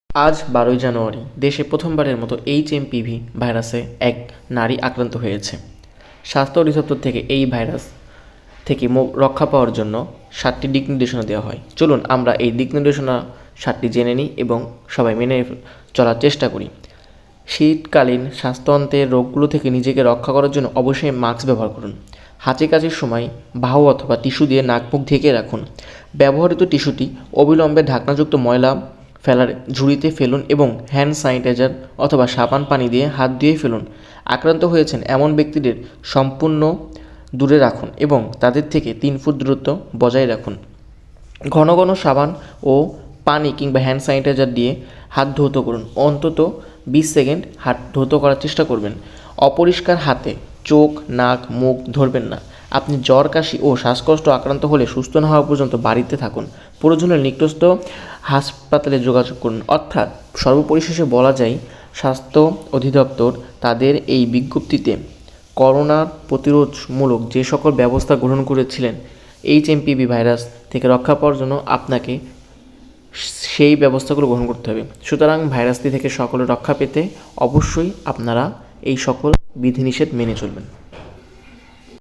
আজ 12ই জানুয়ারি দেশে প্রথমবারের মতো এইচএমপিভি ভাইরাসে এক নারী আক্রান্ত হয়েছে। স্বাস্থ্য অধিদপ্তর থেকে এই ভাইরাস থেকে রক্ষা পাওয়ার জন্য 7টি দিক নির্দেশনা দেওয়া হয়। চলুন আমরা এই দিক নির্দেশনা 7টি জেনে নিই এবং সবাই মেনে চলার চেষ্টা করি। শীতকালীন স্বাস্থ্যন্ত্রের রোগগুলো থেকে নিজেকে রক্ষা করার জন্য অবশ্যই মাস্ক ব্যবহার করুন। হাঁচি কাশির সময় বাহু অথবা টিস্যু দিয়ে নাক মুখ ঢেকে রাখুন। ব্যবহৃত টিস্যুটি অবিলম্বে ঢাকনাযুক্ত ময়লা ফেলার ঝুড়িতে ফেলুন এবং হ্যান্ড স্যানিটাইজার অথবা সাবান পানি দিয়ে হাত ধুয়ে ফেলুন। আক্রান্ত হয়েছেন এমন ব্যক্তিদের সম্পূর্ণ দূরে রাখুন এবং তাদের থেকে 3 ফুট দূরত্ব বজায় রাখুন। ঘন ঘন সাবান ও পানি কিংবা হ্যান্ড স্যানিটাইজার দিয়ে হাত ধৌত করুন। অন্তত 20 সেকেন্ড হাত ধৌত করার চেষ্টা করবেন। অপরিষ্কার হাতে চোখ, নাক, মুখ ধরবেন না। আপনি জ্বর, কাশি ও শ্বাসকষ্ট আক্রান্ত হলে সুস্থ না হওয়া পর্যন্ত বাড়িতে থাকুন। প্রয়োজনে নিকটস্থ হাসপাতালে যোগাযোগ করুন। অর্থাৎ সর্বপরিশেষে বলা যায়, স্বাস্থ্য অধিদপ্তর তাদের এই বিজ্ঞপ্তিতে করোনা প্রতিরোধমূলক যে সকল ব্যবস্থা গ্রহণ করেছিলেন এইচএমপিভি ভাইরাস থেকে রক্ষা পাওয়ার জন্য আপনাকে সেই ব্যবস্থাগুলো গ্রহণ করতে হবে। সুতরাং ভাইরাসটি থেকে সকলে রক্ষা পেতে অবশ্যই আপনারা এই সকল বিধিনিষেধ মেনে চলবেন।